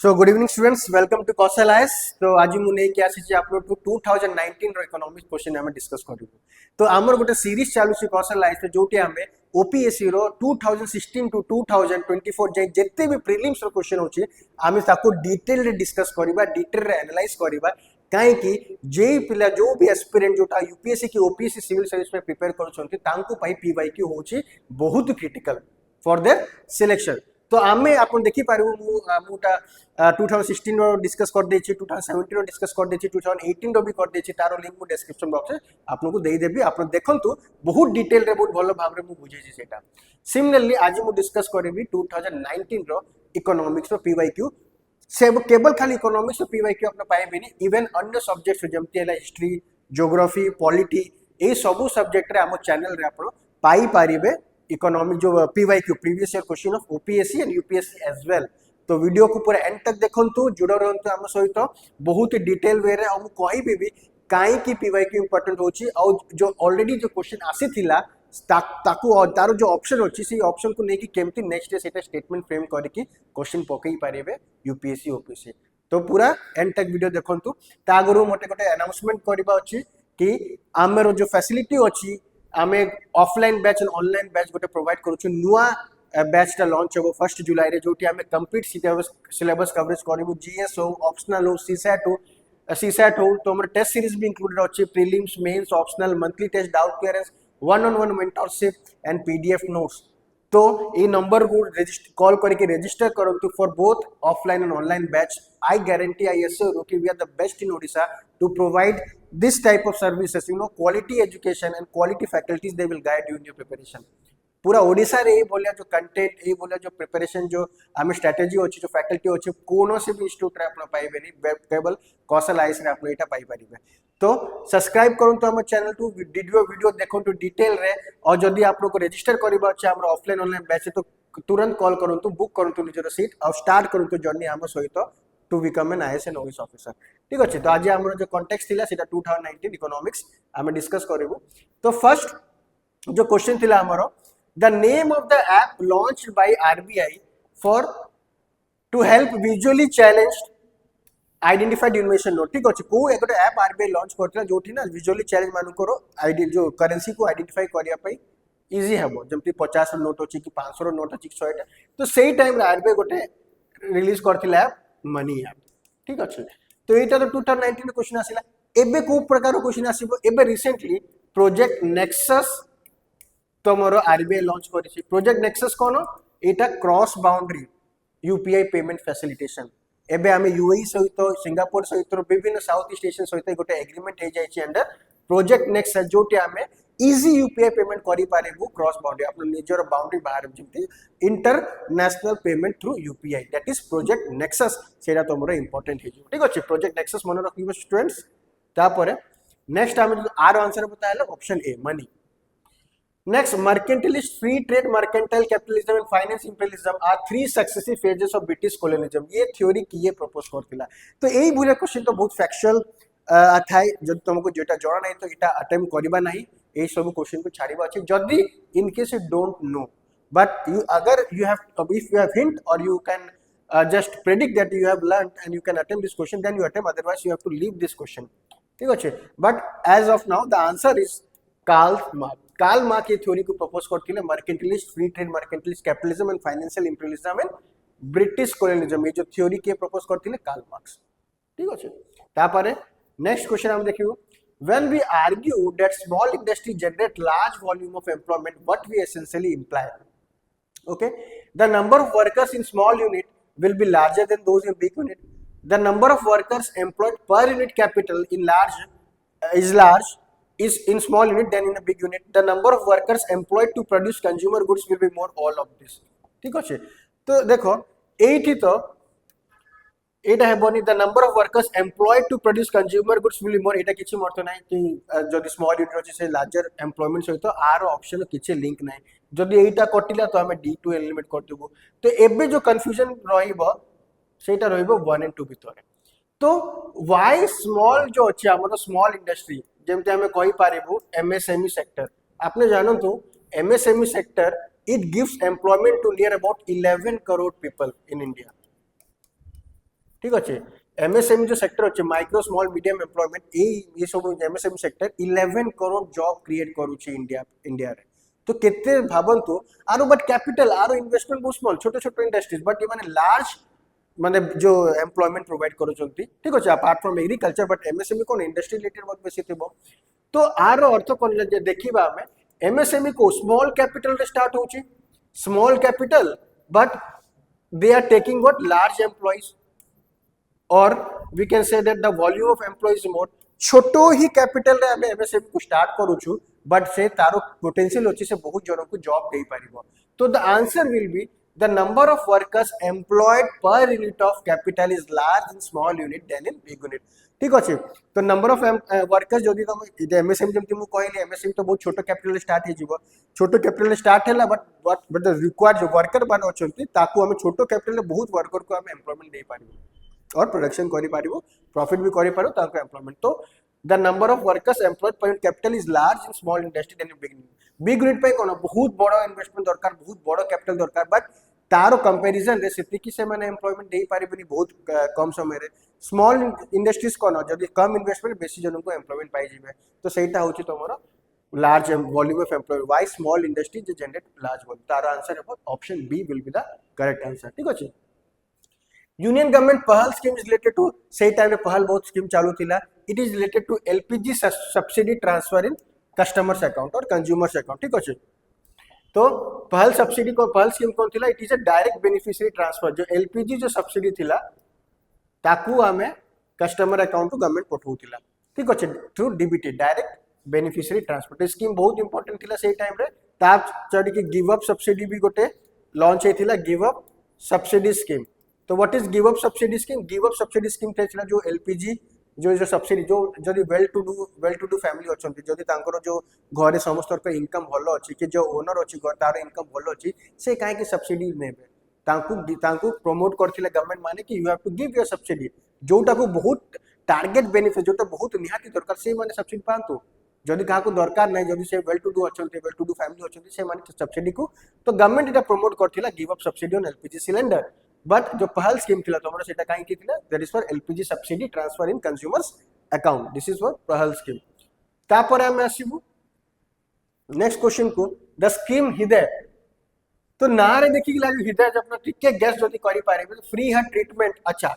So good evening students welcome to Kaushal IAS. तो आज मु नहीं कि आसी आपन 2019 रो इकोनॉमिक्स क्वेश्चन हम डिस्कस करू। तो आमर गोटे सीरीज चालू कौशल आईएएस जोटी आमे ओपीएससी रो 2016 टू 2024 जाय जेते भी प्रीलिम्स रो क्वेश्चन होची आमे ताको डिटेल रे डिस्कस करबा, डिटेल रे एनालाइज करबा। काहे कि जे पिला जो भी एस्पिरेंट जोटा यूपीएससी की ओपीएससी सिविल सर्विस में प्रिपेयर करूछंती तांको पाई पीवाईक्यू होची बहुत क्रिटिकल फॉर देयर सिलेक्शन। तो आमे आपन देखि पारबो मुटा 2016 रो डिस्कस कर देछि, 2017 रो डिस्कस कर देछि, 2018 रो भी कर देछि। तारो लिंक मु डिस्क्रिप्शन बॉक्स में आपन को देई देबी। आपन देखंतु बहुत डिटेल रे बहुत भलो भाव रे मु बुझेछि सेटा। सिमिलरली आज मु डिस्कस करबी 2019 रो इकोनॉमिक्स रो पीवाईक्यू। से केवल खाली इकोनॉमिक्स रो पीवाईक्यू आपन पाएबेनी, इवन अन्य सब्जेक्ट्स जेमति हला हिस्ट्री, ज्योग्राफी, पॉलिटी ए सब सब्जेक्ट रे हम चैनल रे आपन पाई पारिबे इकोनॉमिक जो PYQ previous year question of OPSC and UPSC as well. तो वीडियो को पूरा एंड तक देखंतु, जुड़ रहंतु हम सहित बहुत डिटेल वे रे। हम कहबी भी काई की पीवाईक्यू इंपोर्टेंट होची और जो ऑलरेडी जो क्वेश्चन आसीथिला ताकू और तारो जो ऑप्शन होची सी ऑप्शन को नेकी केमती नेक्स्ट डे सेटा स्टेटमेंट फ्रेम करके क्वेश्चन पकई पारिबे यूपीएससी ओपीएससी। तो पूरा एंड तक वीडियो देखंतु। ता आगरु मटे गोटे अनाउंसमेंट करबा अछि कि आमेरो जो फैसिलिटी अछि आमे ऑफलाइन बैच और ऑनलाइन बैच गोटे प्रोवाइड करूछु। नुआ बैच टा लॉन्च हो 1 जुलाई रे, जोटी आमे कंप्लीट सिलेबस कवरेज करबो। जीएस हो, ऑप्शनल हो, सीसैट हो। तो हमर टेस्ट सीरीज भी इंक्लूडेड अछि, prelims, mains, optional, monthly test, doubt clearance, one on one mentorship and PDF notes. तो ये नंबर को कॉल करके रजिस्टर करंतु for both offline and online batch. I guarantee, I assure कि we are the best in Odisha to provide this type of services, quality education and quality faculties they will guide you in your preparation। पूरा ओडिशा रे बोलिया जो content ए बोलिया जो preparation जो आमे strategy अछि, जो फैकल्टी अछि, कोनो से भी इंस्टीट्यूट रे आपण पाइबे नहीं, केवल कौशल आईएएस रे आपण एटा पाइ परिबे। तो सब्सक्राइब करंतु हमर चैनल टू वीडियो देखंतु डिटेल रे। और जदी आपण को रजिस्टर करबा अछि हमर ऑफलाइन ऑनलाइन बैच तो तुरंत कॉल करंतु, बुक करंतु निजर सीट और स्टार्ट करंतु जर्नी हम सहित to become an IAS and OS officer. ठीक अछि। तो आज हमर जो कॉन्टेक्स्ट थिला सेटा 2019 इकोनॉमिक्स हम डिस्कस करबो। तो फर्स्ट जो क्वेश्चन थिला हमर, the name of the app launched by RBI for to help visually challenged identified investor note. ठीक अछि। को एक ऐप आरबीआई लॉन्च करथिला जोठी ना विजुअली चैलेंज मानु करो आईडी जो करेंसी को आइडेंटिफाई करिया पई इजी हेबो। जमती 50 रो नोट अछि कि 500 रो नोट अछि 100 टा। तो सेही टाइम रे आरबीआई गोटे रिलीज करथिला ऐप मनी ऐप। ठीक अछि। तो एटा तो 2019 क्वेश्चन आसिला। एबे को प्रकार क्वेश्चन आसीबो, एबे रिसेंटली प्रोजेक्ट नेक्सस तमरो आरबीआई लॉन्च करिछि। प्रोजेक्ट नेक्सस कोन? एटा cross boundary UPI payment facilitation. एबे आमे यूएई सहित, सिंगापुर सहित, विभिन्न साउथ ईस्ट एशियन सहित गोटे एग्रीमेंट हे जाइछि अंडर प्रोजेक्ट नेक्सस, जोटी आमे इजी यूपीआई पेमेंट करि पारेबु क्रॉस बाउंड्री, अपन निजर बाउंड्री बाहर जेमति international payment through UPI, that is project Nexus. सेटा तमरो इंपोर्टेंट हे। ठीक अछि। प्रोजेक्ट नेक्सस मन रखिबो स्टूडेंट्स। तापर नेक्स्ट आमे आर आंसर बताइला ऑप्शन ए मनी। Next, mercantilist, free trade, mercantile capitalism and finance imperialism are three successive phases of British colonialism। ये थ्योरी किए प्रपोज करथिला। तो एई बुले क्वेश्चन तो बहुत फैक्चुअल थाई, जदि तुमको जेटा जणा नै तो एटा अटेम्प्ट करबा नाही। एई सब क्वेश्चन को छाड़ीबा अछि जदि in case you don't know, but you अगर you have, if you have hint और you can just predict that you have learned and you can attempt this question, then you attempt, otherwise you have to leave this question। ठीक अछि। but as of now the answer is Karl Marx. Karl Marx ये theory को propose करथिले, mercantilist, free trade, mercantilist capitalism and financial imperialism and British colonialism. ये जो theory के propose करथिले Karl Marx. ठीक अछि। तापारे नेक्स्ट क्वेश्चन हम देखियो, when we argue that small industry generate large volume of employment, what we essentially imply? Okay, the number of workers in small unit will be larger than those in big unit. The number of workers employed per unit capital in large is in small unit than in a big unit. The number of workers employed to produce consumer goods will be more, all of this। ठीक अछि। तो देखो एठी तो एटा हेबोनी, the number of workers employed to produce consumer goods will be more. एटा किछि अर्थ नै कि जदि स्मॉल यूनिट अछि से लार्जर एम्प्लॉयमेंट सहित आर ऑप्शन किछि लिंक नै। जदि एटा कटिला तो हमें D2 एलिमिनेट कर देबो। तो एबे जो कंफ्यूजन रहिबो सेटा रहिबो 1 एंड 2 भितर। तो व्हाई स्मॉल जो अछि हमर स्मॉल इंडस्ट्री, जेमते हमें कहि पारिबो एमएसएमई सेक्टर। आपने जानो तो MSME sector it gives employment to near about 11 crore people in India. ठीक अच्छे एमएसएमई जो सेक्टर अच्छे माइक्रो स्मॉल मीडियम एम्प्लॉयमेंट ये सब MSME sector 11 crore job create करूची इंडिया रे तो केते भाबंतु आरो बट कैपिटल आरो इन्वेस्टमेंट बहुत स्मॉल छोटे छोटे इंडस्ट्रीज बट ये माने लार्ज माने जो एम्प्लॉयमेंट प्रोवाइड करूचंती ठीक अच्छे apart from agriculture but MSME cone industry related बहुत बेसी थिबो तो आर अर्थ कोन जे देखिबा हमें एमएसएमई को स्मॉल कैपिटल रे स्टार्ट होची small capital but they are taking what large employees or we can say that the volume of employees more छोटो ही कैपिटल रे हमें एमएसएमई को स्टार्ट करूछु बट से तारो पोटेंशियल अछि से बहुत जन को जॉब दे पारिबो तो the answer will be the number of workers employed per unit of capital is large in small unit than in big unit ठीक अछि तो नंबर ऑफ वर्कर्स जदी तुम एमएसएमई जमति मु कहली एमएसएमई तो बहुत छोटो कैपिटल स्टार्ट हे जीवो छोटो कैपिटल स्टार्ट हैला बट द रिक्वायर्ड जो वर्कर बन अछंती ताकू हम छोटो कैपिटल बहुत वर्कर को हम एम्प्लॉयमेंट दे पारिबो और प्रोडक्शन करि पारिबो प्रॉफिट भी करि पारो ताको एम्प्लॉयमेंट तो the number of workers employed per capital is large in small industry than in big unit पे कोन बहुत बड़ो इन्वेस्टमेंट दरकार बहुत बड़ो कैपिटल दरकार बट तारो कंपैरिजन रे सेति कि से माने एम्प्लॉयमेंट दे पारिबनी बहुत कम समय रे स्मॉल इंडस्ट्रीज कोन जदी कम इन्वेस्टमेंट बेसी जन को एम्प्लॉयमेंट पाई जिवे तो सेटा होची तमरो large volume of employee why small industry जे generate large volume तारा आंसर है option B will be the correct answer ठीक अछि union government Pahal scheme is related to सही टाइम में पहल बहुत स्कीम चालू थिला it is related to LPG subsidy transfer in customers account और कंज्यूमर्स अकाउंट ठीक अछि तो पहल सब्सिडी को पहल स्कीम कौन थिला it is a direct beneficiary transfer जो एलपीजी जो सब्सिडी थिला ताकू हमें कस्टमर अकाउंट को गवर्नमेंट पठौथिला ठीक अछि through DBT direct beneficiary transfer scheme बहुत इंपोर्टेंट थिला सही टाइम रे ताप चढ़ी के गिव अप सब्सिडी भी गोटे लॉन्च हेथिला गिव अप सब्सिडी स्कीम तो what is give up subsidy scheme थिला जो एलपीजी जो सब्सिडी जो जदी वेल टू डू फैमिली अछंती जदी तांकर जो घरे समस्त का इनकम भलो अछि कि जो ओनर अछि घर तार इनकम भलो अछि से काहे कि सब्सिडी नेबे तांकू प्रमोट करथिले गवर्नमेंट माने कि you have to give your subsidy जोटा को बहुत टारगेट बेनिफिट जोटा बहुत निहाती दरकार से माने सब्सिडी पांतु जदि काको दरकार नै जदि से वेल टू डू अछंती वेल टू डू फैमिली अछंती से माने सब्सिडी को तो गवर्नमेंट इटा प्रमोट करथिला give up subsidy on LPG cylinder but जो पहल स्कीम थिला तमरो सेटा काहे कि थिला that is for LPG subsidy transfer in consumers account this is for Pahal scheme तापर हम आसीबु नेक्स्ट क्वेश्चन को द स्कीम हृदय तो नारे देखि कि लागि हृदय जब अपना टिके गैस जदि करि पारिबे तो फ्री हार्ट ट्रीटमेंट अच्छा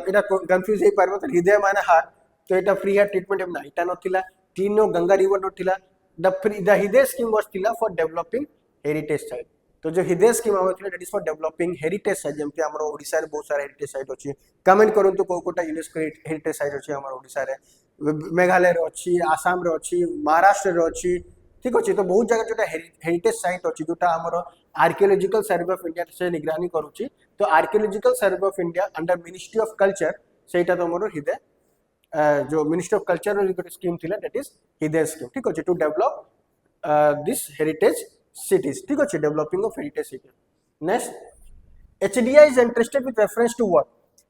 एटा कंफ्यूज हे पारबो तो हृदय माने हार्ट तो एटा फ्री हार्ट ट्रीटमेंट हम नाइटा नथिला तीनो गंगा रिवर नथिला द हृदय स्कीम वाज थिला फॉर डेवलपिंग हेरिटेज साइट तो जो हृदय स्कीम आथिला that is for developing heritage site जेमति हमरो ओडिसा रे बहुत सारा हेरिटेज साइट अछि कमेंट करन तो कोटा यूनेस्को हेरिटेज साइट अछि हमरो ओडिसा रे मेघालय रे अछि आसाम रे अछि महाराष्ट्र रे अछि ठीक अछि तो बहुत जगह जोटा हेरिटेज साइट अछि जोटा हमरो आर्कियोलॉजिकल सर्वे ऑफ इंडिया से निगरानी करूछि तो archaeological survey of India under ministry of culture सेटा तो हमरो हृदय जो मिनिस्ट्री ऑफ कल्चर रो स्कीम थिला दैट इज हृदय स्कीम ठीक अछि to develop this heritage cities ठीक अछि developing of heritage city next HDI is interested with reference to what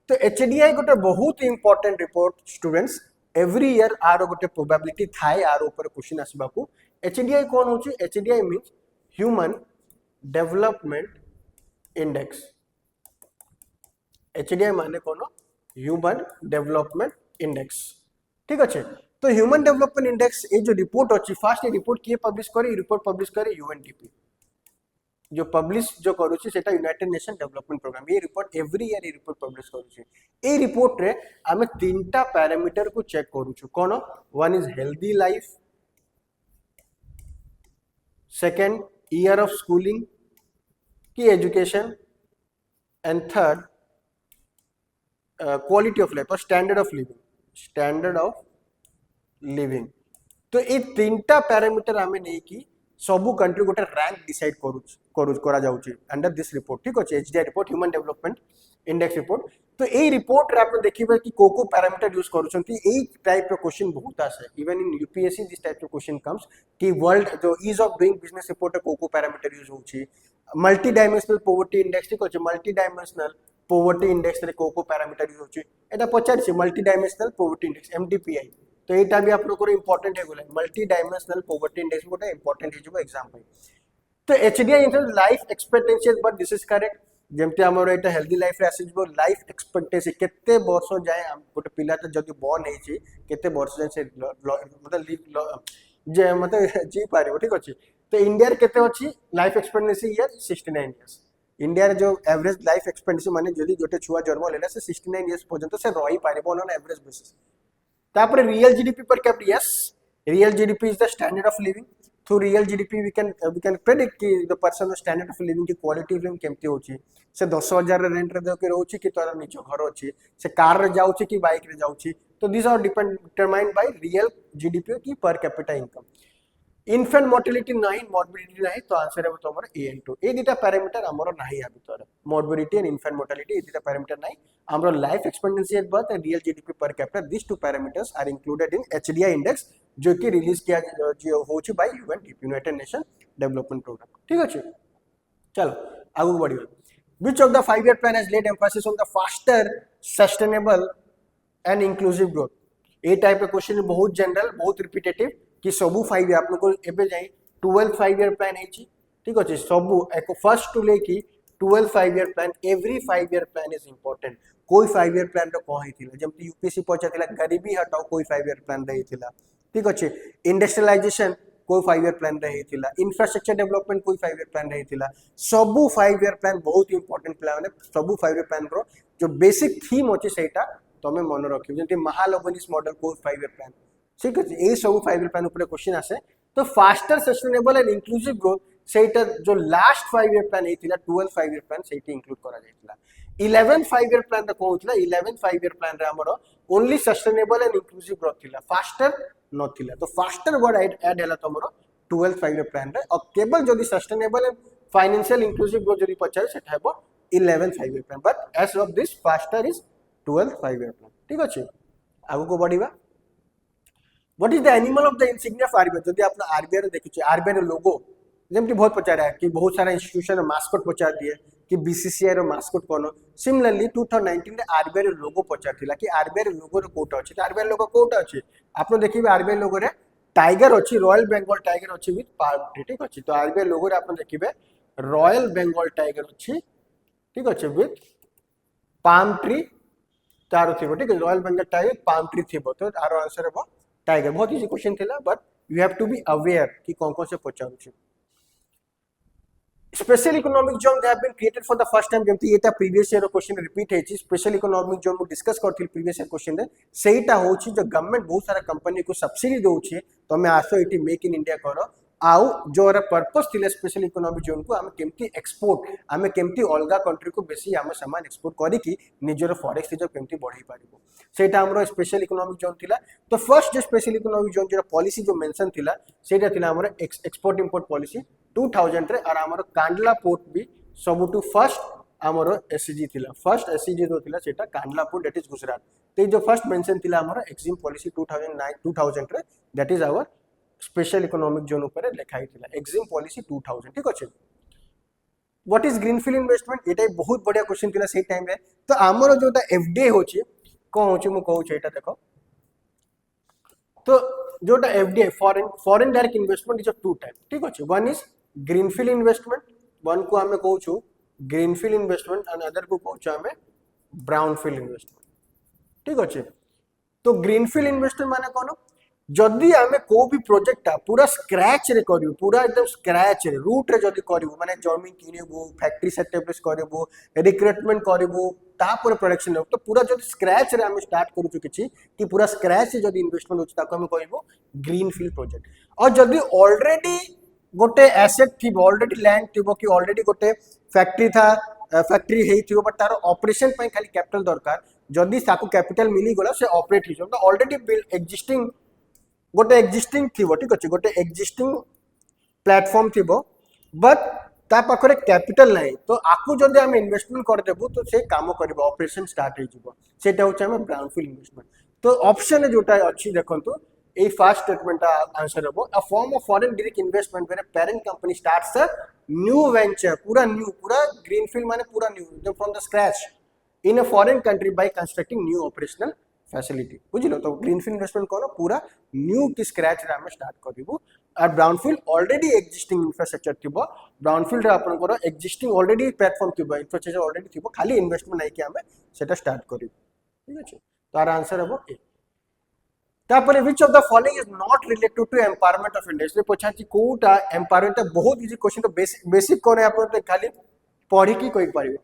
तो एचडीआई गोटे बहुत important report students every year आरो गोटे प्रोबेबिलिटी थाए आरो ऊपर क्वेश्चन आसीबा को एचडीआई कोन होची HDI means human development index HDI माने कोन ह्यूमन डेवलपमेंट इंडेक्स ठीक अछि तो ह्यूमन डेवलपमेंट इंडेक्स ये जो रिपोर्ट अच्छी फास्ट ये रिपोर्ट किए पब्लिश करे रिपोर्ट पब्लिश करे यूएनडीपी जो पब्लिश जो करूची सेटा यूनाइटेड नेशन डेवलपमेंट प्रोग्राम ये रिपोर्ट एवरी ईयर ये रिपोर्ट पब्लिश करूची ए रिपोर्ट रे हमें तीनटा पैरामीटर को चेक करूछु कोन one is healthy life second year of schooling की education and third quality of life और स्टैंडर्ड ऑफ लिविंग तो ये तीनटा पैरामीटर आमे नै कि सबु कंट्री गोटे रैंक डिसाइड करा जाउची अंडर दिस रिपोर्ट ठीक अछि HDI report human development index report तो ए रिपोर्ट रे आपन देखिबे कि कोको पैरामीटर यूज करूछंती ए टाइप रो क्वेश्चन बहुत आसे even in UPSC this type रो क्वेश्चन कम्स कि वर्ल्ड जो ease of doing business report कोको पैरामीटर यूज होउची मल्टी डायमेंशनल पॉवर्टी इंडेक्स ठीक अछि मल्टी डायमेंशनल पॉवर्टी इंडेक्स रे कोको पैरामीटर यूज होउची एटा पचारछि multi dimensional poverty index MDPI तो एटा भी आप लोग इंपोर्टेंट है बोले मल्टी डायमेंशनल पॉवर्टी इंडेक्स गोटे इंपोर्टेंट है जो एग्जाम पे तो HDI in life expectancy but this is correct जेमती हमर एटा हेल्दी लाइफ रे आसीजबो लाइफ एक्सपेक्टेंसी केते वर्ष जाए गोटे पिलाटा जदि बॉर्न हेची केते वर्ष जाए से मतलब जे मतलब जी पारिबो ठीक अछि तो इंडिया रे केते अछि life expectancy year 69 years India रे जो एवरेज लाइफ एक्सपेक्टेंसी माने जदि गोटे छुआ जन्म लेला से 69 इयर्स पर्यंत से रही पारिबो ऑन एवरेज बेसिस तापर real GDP per capita yes real GDP is the standard of living through real GDP we can predict कि the person standard of living की क्वालिटी ऑफ लिविंग केमती होची से 10,000 रेंट रे देके रहउची कि तोरा निज घर अछि से कार रे जाउची कि बाइक रे जाउची तो this are determined by real GDP की per capita income infant mortality नहीं मॉर्बिडिटी नहीं तो आंसर है तुम AN2 ए दुटा पैरामीटर हमरो नहीं आ भीतर मॉर्बिडिटी एंड इनफेंट मोर्टालिटी ए दुटा पैरामीटर नहीं हमरो life expectancy at birth and real GDP per capita this two parameters are included in HDI index जो कि रिलीज किया जो होची by UNDP United nation development programme ठीक अछि चलो आगु बढ़ियो which of the 5-year plan has laid emphasis on the faster sustainable and inclusive growth A type के क्वेश्चन बहुत जनरल बहुत रिपीटेटिव कि सबु 5 आप लोग एबे जाई 12 5-year plan हेची ठीक अछि सबु एको फर्स्ट टू लेकी 12 5-year plan every 5-year plan is important कोई 5-year plan रो कहि थिला जेमति यूपीएससी पहुंचातिला गरीबी हटाओ कोई 5-year plan रही थिला ठीक अछि इंडस्ट्रियलाइजेशन कोई 5-year plan रही थिला इंफ्रास्ट्रक्चर डेवलपमेंट कोई 5-year plan रही थिला सबु 5-year plan बहुत इंपोर्टेंट प्लान है सबु 5-year plan रो जो बेसिक थीम अछि सेटा तमे मन रखियो जेंति महालबनिस मॉडल को 5-year plan ठीक है ए सब 5-year plan ऊपर क्वेश्चन आसे तो faster sustainable and inclusive growth सेटा जो लास्ट 5-year plan हेतिला 12 5-year plan सेटी इंक्लूड करा जायतिला 11 5-year plan ता कहउतला 11 5-year plan रे हमरो only sustainable and inclusive growth थिला फास्टर नथिला तो फास्टर वर्ड ऐड हैला तमरो 12 5-year plan रे और केवल जदी sustainable and financial inclusive growth जदी पचारे सेटा हेबो 11 5-year plan but as of this faster is 12 5-year plan ठीक अछि आगु को बढ़िबा what is the animal of the insignia of RBI जदी आपन आरबीआई रे देखिछ आरबीआई रो लोगो जेमति बहुत पचारा है कि बहुत सारा इंस्टीट्यूशन रो मास्कट पचार दिए कि बीसीसीआई रो मास्कट कोन सिमिलरली 2019 रे आरबीआई रो लोगो पचारथिला कि आरबीआई रो लोगो रो कोटा अछि त आरबीआई लोगो कोटा अछि आपन देखिबे आरबीआई लोगो रे टाइगर अछि रॉयल बेंगल टाइगर अछि विथ पाम ट्री ठीक अछि तो आरबीआई लोगो रे आपन देखिबे रॉयल बेंगल टाइगर अछि ठीक अछि विथ पाम ट्री तारो थिबो ठीक है royal Bengal tiger palm tree थिबो तो आरो आंसर हेबो टाइगर बहुत इजी क्वेश्चन थिला but you have to be aware कि कोन से पचारू special economic zone they have been created for the first time जेमति एटा प्रीवियस ईयर क्वेश्चन रिपीट हेची स्पेशल इकोनॉमिक जोन मु डिस्कस करथिल प्रीवियस ईयर क्वेश्चन रे सेटा होची जो गवर्नमेंट बहुत सारा कंपनी को सब्सिडी दोउची तो हमें आसो एटी मेक इन इंडिया करो आउ जो पर्पस थिले स्पेशल इकोनॉमिक जोन को हमें केमती एक्सपोर्ट हमें केमती अलगा कंट्री को बेसी हम सामान एक्सपोर्ट करी कि निजर फॉरेक्स रिजर्व केमती बढ़ाई पारिबो सेटा हमरो स्पेशल इकोनॉमिक जोन थिला तो फर्स्ट जो स्पेशल इकोनॉमिक जोन जो पॉलिसी जो मेंशन थिला सेटा थिला हमरो एक्सपोर्ट इंपोर्ट पॉलिसी 2000 रे और हमरो कांडला पोर्ट भी सबुटू फर्स्ट हमरो एससीजी थिला फर्स्ट एससीजी जो थिला सेटा Kandla port that is Gujarat ते जो फर्स्ट मेंशन थिला हमरो एक्सिम पॉलिसी 2000 रे that is our special economic zone ऊपर लिखाई थिला एक्सिम पॉलिसी 2000 ठीक अछि व्हाट इज ग्रीनफील्ड इन्वेस्टमेंट एटा बहुत बढ़िया क्वेश्चन थिला से टाइम रे तो हमरो जोटा एफडीआई होची को होची मु कहू छै एटा देखो तो जोटा FDI foreign direct investment is of two type ठीक अछि one is greenfield investment one को हमें कहू छु ग्रीनफील्ड इन्वेस्टमेंट एंड अदर को कहू छु हमें ब्राउनफील्ड इन्वेस्टमेंट ठीक अछि तो ग्रीनफील्ड इन्वेस्टमेंट माने कोन जदि आमे को भी प्रोजेक्ट पूरा स्क्रैच रे करियो पूरा एकदम स्क्रैच रे रूट रे जदि करियो माने जमीन किनेबो फैक्ट्री सेटअप करबो रिक्रूटमेंट करबो तापर प्रोडक्शन तो पूरा जदि स्क्रैच रे आमे स्टार्ट करू छु किछि कि पूरा स्क्रैच से जदि इन्वेस्टमेंट होछि ताको हम कहबो ग्रीनफील्ड प्रोजेक्ट और जदि ऑलरेडी गोटे एसेट थी ऑलरेडी लैंड थी कि ऑलरेडी गोटे फैक्ट्री था फैक्ट्री हेई थी बट तार ऑपरेशन पई खाली कैपिटल दरकार जदि साको कैपिटल मिली गला से ऑपरेट ही जो ऑलरेडी बिल्ड एक्जिस्टिंग गोटे एक्जिस्टिंग थिबो ठीक अछि गोटे एक्जिस्टिंग प्लेटफॉर्म थिबो बट ता पाखरे कैपिटल नाही तो आकु जदि हम इन्वेस्टमेंट कर देबो तो से काम करबो ऑपरेशन स्टार्ट हे जिवो सेटा होछ हम ब्राउनफील्ड इन्वेस्टमेंट तो ऑप्शन जोटा अछि देखंतु ए फर्स्ट स्टेटमेंट आंसर हेबो a form of foreign direct investment where parent company starts a new venture पूरा ग्रीनफील्ड माने पूरा new from the scratch in a foreign country by constructing new operational facility बुझिलो तो greenfield investment कोन पूरा new की scratch रे हम start करिवो और ब्राउनफील्ड ऑलरेडी एक्जिस्टिंग इंफ्रास्ट्रक्चर थिबो ब्राउनफील्ड रे आपनकर एक्जिस्टिंग ऑलरेडी प्लेटफॉर्म थिबो इंफ्रास्ट्रक्चर ऑलरेडी थिबो खाली इन्वेस्टमेंट नहीं कि हमें सेटा स्टार्ट करियो ठीक अछि तो आर आंसर हबो ए तापर which of the following is not related to empowerment of India इसलिए पूछा कि कोटा एम्पावरमेंट बहुत इजी क्वेश्चन तो बेसिक कोने आपन तो खाली पढ़ी की कोई पारिबो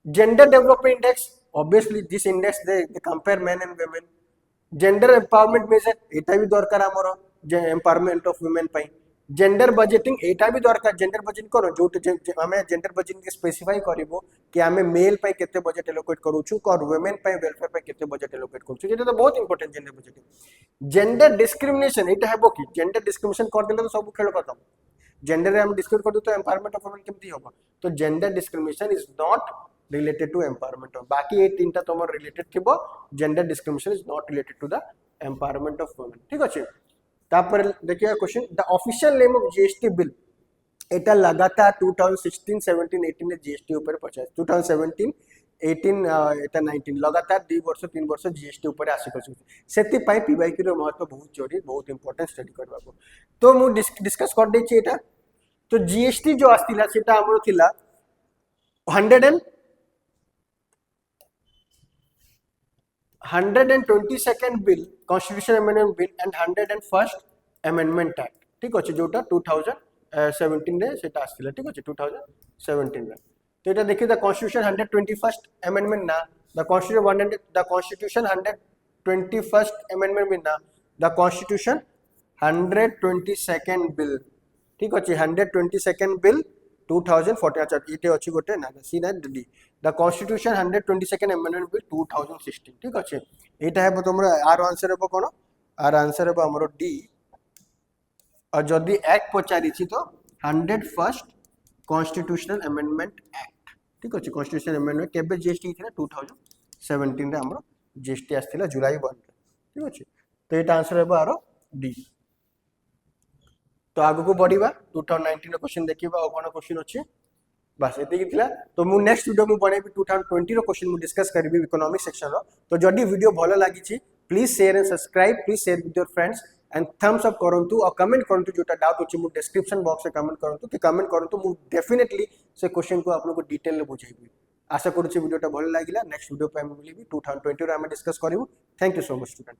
gender development index obviously this index they compare men and women gender empowerment measure eta भी दरकार हमरो empowerment of women पई gender budgeting eta भी दरकार gender budgeting करो जो हमें gender budgeting के स्पेसिफाई करिवो कि हमें मेल पई केते बजट एलोकेट करू छु और वुमेन पई वेलफेयर पई केते बजट एलोकेट करू छु जेटा तो बहुत important gender budgeting gender discrimination eta हेबो कि gender discrimination कर देले तो सब खेल खत्म gender रे हम डिस्कस कर दो तो empowerment of women केमती होबो तो gender discrimination is not related to empowerment of बाकी ये तीनटा तमर रिलेटेड थिबो gender discrimination is not related to the empowerment of women ठीक अछि तापर देखिए question the official name of GST bill एटा लगातार 2016 17 18 ने जीएसटी ऊपर 50 2017 18 एटा 19 लगातार 2 वर्ष 3 वर्ष जीएसटी ऊपर आसी कर सेति पई पीवाईक्यू रो महत्व बहुत जरूरी बहुत इंपोर्टेंट स्टडी करबा को तो मु डिस्कस कर दै छी एटा तो जीएसटी जो आस्तिला सेटा हमरो थिला 122nd bill constitution amendment bill and 101st amendment act ठीक अछि जोटा 2017 रे सेटा आस्तिला ठीक अछि 2017 रे तो एटा देखि द constitution 121st amendment ना द constitution 121st amendment बिना द constitution 122nd bill ठीक अछि 122nd bill 2014 अच्छा इटे अछि गोटे ना सी ना D the constitution 122nd amendment bill 2016 ठीक अछि एटा है तमरो आर आंसर है कोन आर आंसर है हमरो डी और जदी एक्ट पचारि छी तो 101st कॉन्स्टिट्यूशनल अमेंडमेंट एक्ट ठीक अछि कॉन्स्टिट्यूशनल अमेंडमेंट केबे जीएसटी थिला 2017 रे हमरो जीएसटी आस्थिला जुलाई 1 ठीक अछि तो एटा आंसर है आरो डी तो आगु को बढ़िबा 2019 क्वेश्चन देखिबा और कोन क्वेश्चन अछि बस एति थिला तो मु नेक्स्ट वीडियो मु बनेबी 2020 रो क्वेश्चन मु डिस्कस करबी इकोनॉमिक सेक्शन रो तो जदी वीडियो भलो लागि छी please share and subscribe please share with your friends and thumbs up करंतु और कमेंट करंतु जोटा डाउट अछि मु डिस्क्रिप्शन बॉक्स में कमेंट करंतु कि कमेंट करंतु मु डेफिनेटली से क्वेश्चन को आप लोग को डिटेल में बुझाइबी आशा करू छी वीडियोटा भलो लागिला नेक्स्ट वीडियो पे हम मिलबी 2020 रो हम डिस्कस करिवु thank you so much student